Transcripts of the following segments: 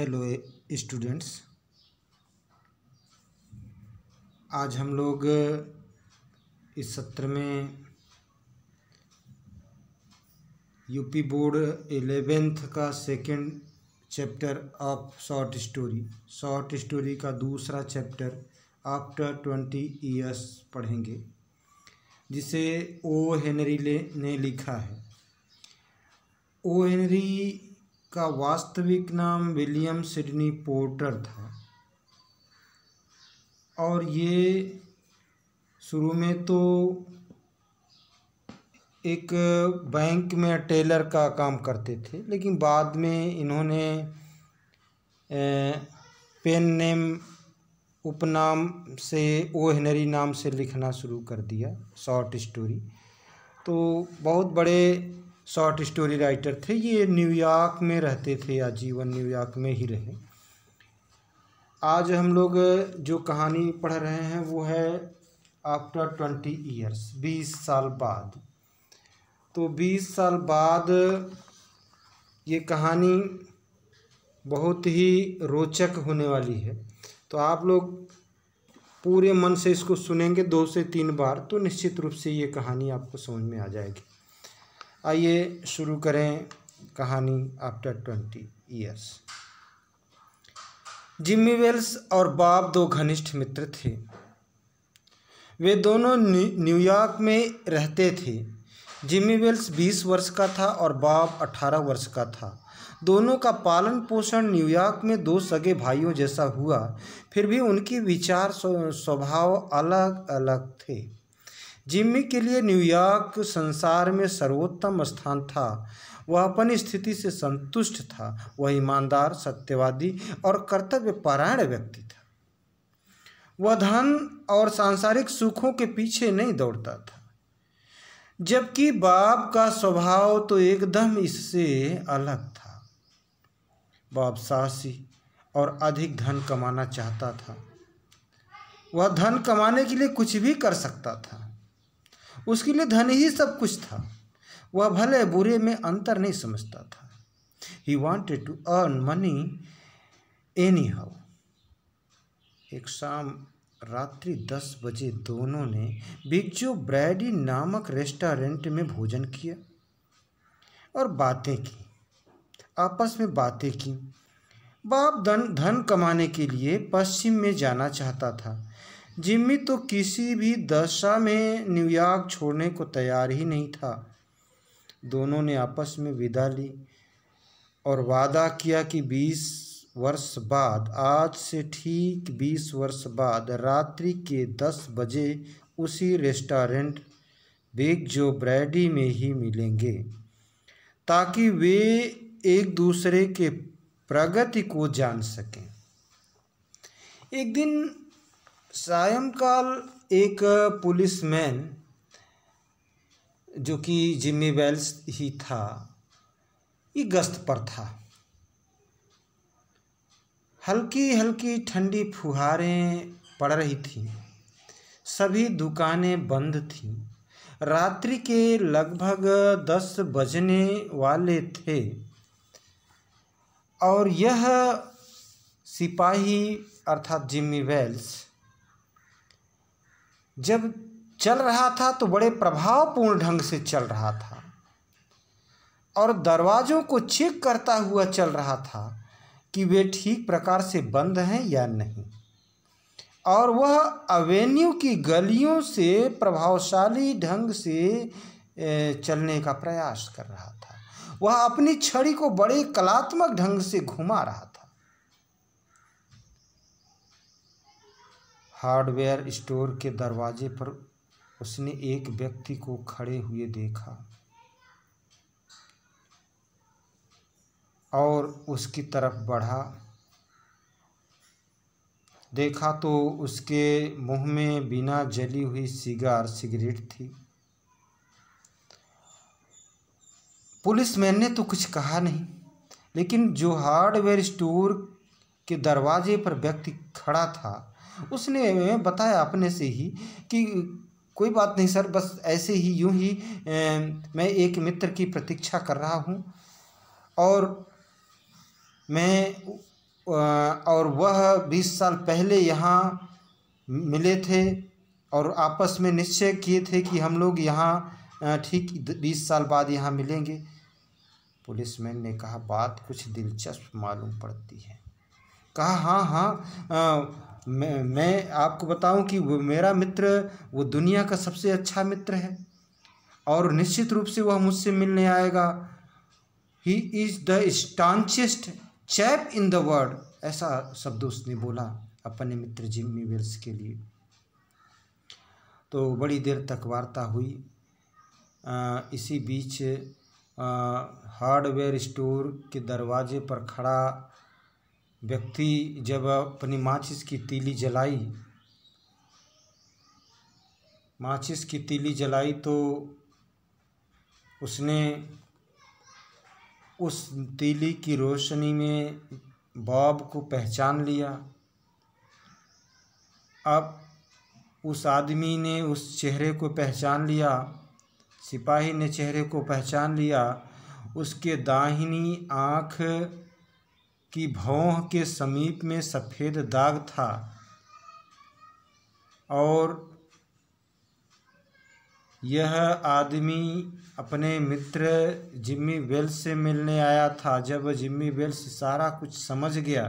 Hello students. आज हम लोग इस सत्र में यूपी बोर्ड 11th का second chapter of short story का दूसरा चैप्टर आफ्टर 20 ईयर्स पढ़ेंगे, जिसे ओ हेनरी ने लिखा है। ओ हेनरी का वास्तविक नाम विलियम सिडनी पोर्टर था और ये शुरू में तो एक बैंक में टेलर का काम करते थे, लेकिन बाद में इन्होंने पेन नेम उपनाम से ओ हेनरी नाम से लिखना शुरू कर दिया शॉर्ट स्टोरी। तो बहुत बड़े शॉर्ट स्टोरी राइटर थे। ये न्यूयॉर्क में रहते थे, आजीवन न्यूयॉर्क में ही रहे। आज हम लोग जो कहानी पढ़ रहे हैं वो है आफ्टर 20 ईयर्स, 20 साल बाद। तो 20 साल बाद ये कहानी बहुत ही रोचक होने वाली है। तो आप लोग पूरे मन से इसको सुनेंगे 2 से 3 बार, तो निश्चित रूप से ये कहानी आपको समझ में आ जाएगी। आइए शुरू करें कहानी आफ्टर 20 ईयर्स। जिम्मी वेल्स और बॉब 2 घनिष्ठ मित्र थे। वे दोनों न्यूयॉर्क में रहते थे। जिम्मी वेल्स 20 वर्ष का था और बॉब 18 वर्ष का था। दोनों का पालन पोषण न्यूयॉर्क में 2 सगे भाइयों जैसा हुआ, फिर भी उनकी विचार स्वभाव अलग अलग थे। जिम्मी के लिए न्यूयॉर्क संसार में सर्वोत्तम स्थान था। वह अपनी स्थिति से संतुष्ट था। वह ईमानदार, सत्यवादी और कर्तव्यपरायण व्यक्ति था। वह धन और सांसारिक सुखों के पीछे नहीं दौड़ता था, जबकि बॉब का स्वभाव तो एकदम इससे अलग था। बॉब साहसी और अधिक धन कमाना चाहता था। वह धन कमाने के लिए कुछ भी कर सकता था। उसके लिए धन ही सब कुछ था। वह भले बुरे में अंतर नहीं समझता था। He wanted to earn money anyhow। एक शाम रात्रि 10 बजे दोनों ने बिग जो ब्रैडी नामक रेस्टोरेंट में भोजन किया और बातें की, आपस में बातें की। बॉब धन कमाने के लिए पश्चिम में जाना चाहता था। जिम्मी तो किसी भी दशा में न्यूयॉर्क छोड़ने को तैयार ही नहीं था। दोनों ने आपस में विदा ली और वादा किया कि 20 वर्ष बाद, आज से ठीक 20 वर्ष बाद रात्रि के 10 बजे उसी रेस्टोरेंट बिग जो ब्रैडी में ही मिलेंगे, ताकि वे एक दूसरे के प्रगति को जान सकें। एक दिन सायंकाल एक पुलिसमैन, जो कि जिम्मी वेल्स ही था, ये गश्त पर था। हल्की हल्की ठंडी फुहारें पड़ रही थीं। सभी दुकानें बंद थीं। रात्रि के लगभग 10 बजने वाले थे और यह सिपाही अर्थात जिम्मी वेल्स जब चल रहा था तो बड़े प्रभावपूर्ण ढंग से चल रहा था और दरवाज़ों को चेक करता हुआ चल रहा था कि वे ठीक प्रकार से बंद हैं या नहीं। और वह एवेन्यू की गलियों से प्रभावशाली ढंग से चलने का प्रयास कर रहा था। वह अपनी छड़ी को बड़े कलात्मक ढंग से घुमा रहा था। हार्डवेयर स्टोर के दरवाजे पर उसने एक व्यक्ति को खड़े हुए देखा और उसकी तरफ बढ़ा। देखा तो उसके मुंह में बिना जली हुई सिगरेट थी। पुलिसमैन ने तो कुछ कहा नहीं, लेकिन जो हार्डवेयर स्टोर के दरवाजे पर व्यक्ति खड़ा था उसने बताया अपने से ही कि कोई बात नहीं सर, बस ऐसे ही यूं ही मैं एक मित्र की प्रतीक्षा कर रहा हूं और मैं और वह 20 साल पहले यहाँ मिले थे और आपस में निश्चय किए थे कि हम लोग यहाँ ठीक 20 साल बाद यहाँ मिलेंगे। पुलिसमैन ने कहा, बात कुछ दिलचस्प मालूम पड़ती है। कहा, हाँ हाँ, मैं आपको बताऊं कि वो मेरा मित्र वो दुनिया का सबसे अच्छा मित्र है और निश्चित रूप से वह मुझसे मिलने आएगा। He is the staunchest chap in the world, ऐसा शब्द उसने बोला अपने मित्र जिम्मी वेल्स के लिए। तो बड़ी देर तक वार्ता हुई। इसी बीच हार्डवेयर स्टोर के दरवाजे पर खड़ा व्यक्ति जब अपनी माचिस की तीली जलाई तो उसने उस तीली की रोशनी में बॉब को पहचान लिया। अब उस आदमी ने उस चेहरे को पहचान लिया, सिपाही ने चेहरे को पहचान लिया। उसके दाहिनी आँख की भौं के समीप में सफ़ेद दाग था और यह आदमी अपने मित्र जिम्मी वेल्स से मिलने आया था। जब जिम्मी वेल्स सारा कुछ समझ गया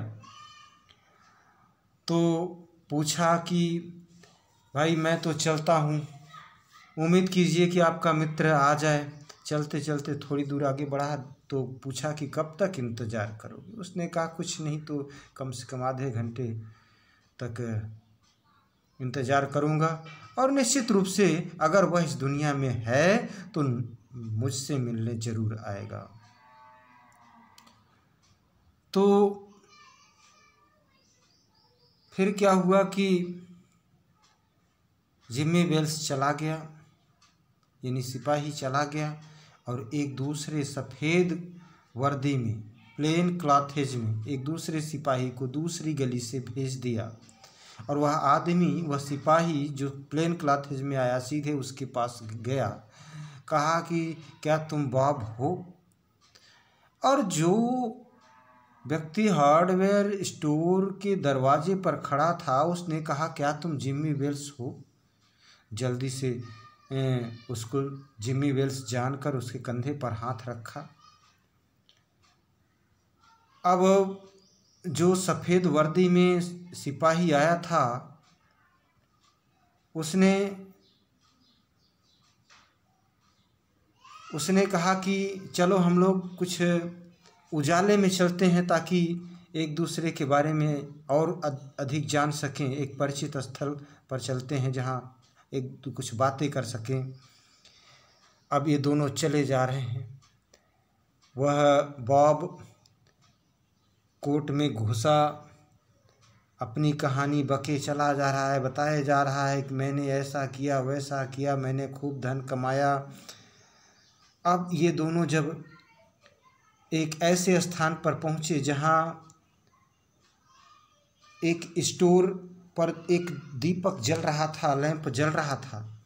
तो पूछा कि भाई मैं तो चलता हूँ, उम्मीद कीजिए कि आपका मित्र आ जाए। चलते चलते थोड़ी दूर आगे बढ़ा तो पूछा कि कब तक इंतज़ार करोगे। उसने कहा, कुछ नहीं तो कम से कम आधे घंटे तक इंतज़ार करूँगा और निश्चित रूप से अगर वह इस दुनिया में है तो मुझसे मिलने ज़रूर आएगा। तो फिर क्या हुआ कि जिम्मी वेल्स चला गया, यानी सिपाही चला गया और एक दूसरे सफ़ेद वर्दी में, प्लेन क्लॉथेज में एक दूसरे सिपाही को दूसरी गली से भेज दिया। और वह आदमी, वह सिपाही जो प्लेन क्लॉथेज में आया, सीधे उसके पास गया, कहा कि क्या तुम बॉब हो? और जो व्यक्ति हार्डवेयर स्टोर के दरवाजे पर खड़ा था उसने कहा, क्या तुम जिम्मी वेल्स हो? जल्दी से उसको जिम्मी वेल्स जानकर उसके कंधे पर हाथ रखा। अब जो सफ़ेद वर्दी में सिपाही आया था उसने कहा कि चलो हम लोग कुछ उजाले में चलते हैं ताकि एक दूसरे के बारे में और अधिक जान सकें। एक परिचित स्थल पर चलते हैं जहाँ एक कुछ बातें कर सकें। अब ये दोनों चले जा रहे हैं। वह बॉब कोर्ट में घुसा, अपनी कहानी बके चला जा रहा है, बताया जा रहा है कि मैंने ऐसा किया वैसा किया, मैंने खूब धन कमाया। अब ये दोनों जब एक ऐसे स्थान पर पहुँचे जहाँ एक स्टोर पर एक दीपक जल रहा था, लैंप जल रहा था,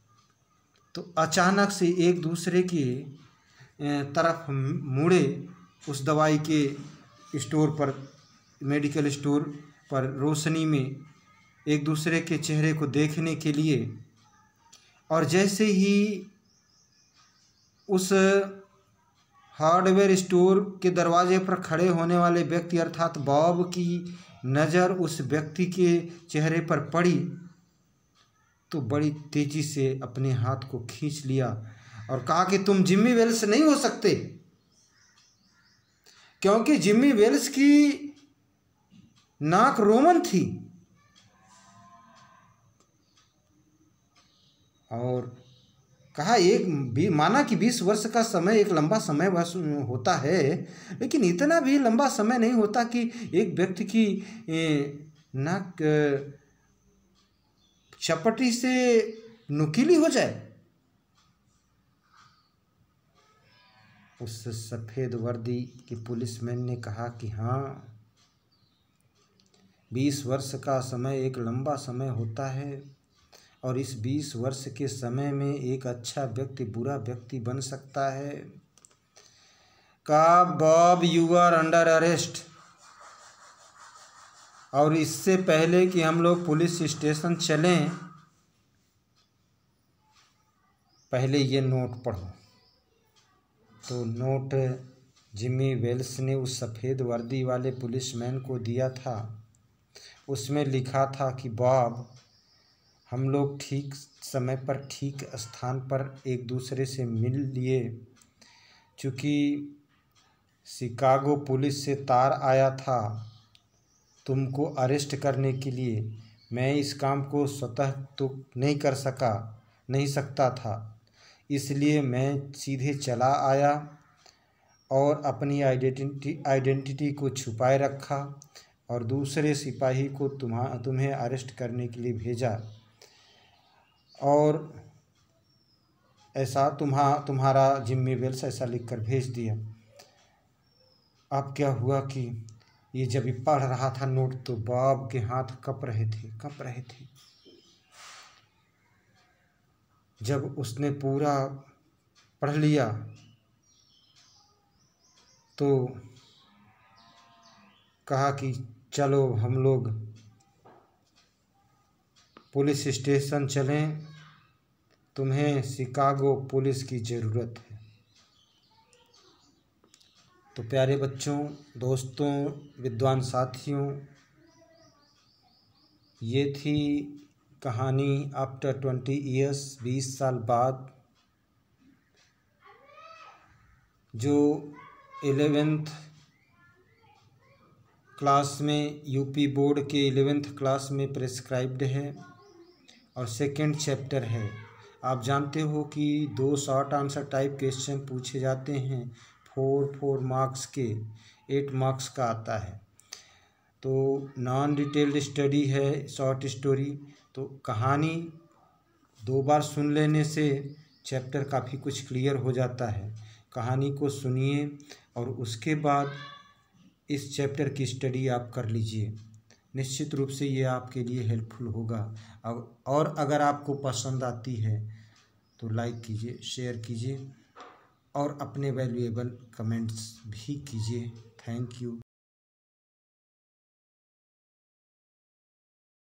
तो अचानक से एक दूसरे की तरफ मुड़े। उस दवाई के स्टोर पर, मेडिकल स्टोर पर रोशनी में एक दूसरे के चेहरे को देखने के लिए। और जैसे ही उस हार्डवेयर स्टोर के दरवाजे पर खड़े होने वाले व्यक्ति अर्थात बॉब की नज़र उस व्यक्ति के चेहरे पर पड़ी तो बड़ी तेज़ी से अपने हाथ को खींच लिया और कहा कि तुम जिम्मी वेल्स नहीं हो सकते, क्योंकि जिम्मी वेल्स की नाक रोमन थी और कहा माना कि 20 वर्ष का समय एक लंबा समय होता है, लेकिन इतना भी लंबा समय नहीं होता कि एक व्यक्ति की नाक चपटी से नुकीली हो जाए। उस सफ़ेद वर्दी के पुलिसमैन ने कहा कि हाँ, 20 वर्ष का समय एक लंबा समय होता है और इस 20 वर्ष के समय में एक अच्छा व्यक्ति बुरा व्यक्ति बन सकता है। का Bob, you are under arrest. और इससे पहले कि हम लोग पुलिस स्टेशन चलें, पहले ये नोट पढ़ो। तो नोट जिमी वेल्स ने उस सफ़ेद वर्दी वाले पुलिसमैन को दिया था। उसमें लिखा था कि बॉब, हम लोग ठीक समय पर ठीक स्थान पर एक दूसरे से मिल लिए। चूँकि शिकागो पुलिस से तार आया था तुमको अरेस्ट करने के लिए, मैं इस काम को स्वतः तो नहीं सकता था, इसलिए मैं सीधे चला आया और अपनी आइडेंटिटी को छुपाए रखा और दूसरे सिपाही को तुम्हें अरेस्ट करने के लिए भेजा। और ऐसा तुम्हारा जिम्मी वेल्स ऐसा लिखकर भेज दिया। अब क्या हुआ कि ये जब पढ़ रहा था नोट तो बॉब के हाथ कांप रहे थे। जब उसने पूरा पढ़ लिया तो कहा कि चलो हम लोग पुलिस स्टेशन चलें, तुम्हें शिकागो पुलिस की ज़रूरत है। तो प्यारे बच्चों, दोस्तों, विद्वान साथियों, ये थी कहानी आफ्टर 20 ईयर्स, 20 साल बाद, जो 11th क्लास में यूपी बोर्ड के 11th क्लास में प्रेस्क्राइब्ड है और सेकंड चैप्टर है। आप जानते हो कि 2 शॉर्ट आंसर टाइप क्वेश्चन पूछे जाते हैं 4 मार्क्स के, 8 मार्क्स का आता है। तो नॉन डिटेल्ड स्टडी है, शॉर्ट स्टोरी। तो कहानी 2 बार सुन लेने से चैप्टर काफ़ी कुछ क्लियर हो जाता है। कहानी को सुनिए और उसके बाद इस चैप्टर की स्टडी आप कर लीजिए। निश्चित रूप से ये आपके लिए हेल्पफुल होगा। और अगर आपको पसंद आती है तो लाइक कीजिए, शेयर कीजिए और अपने वैल्यूएबल कमेंट्स भी कीजिए। Thank you.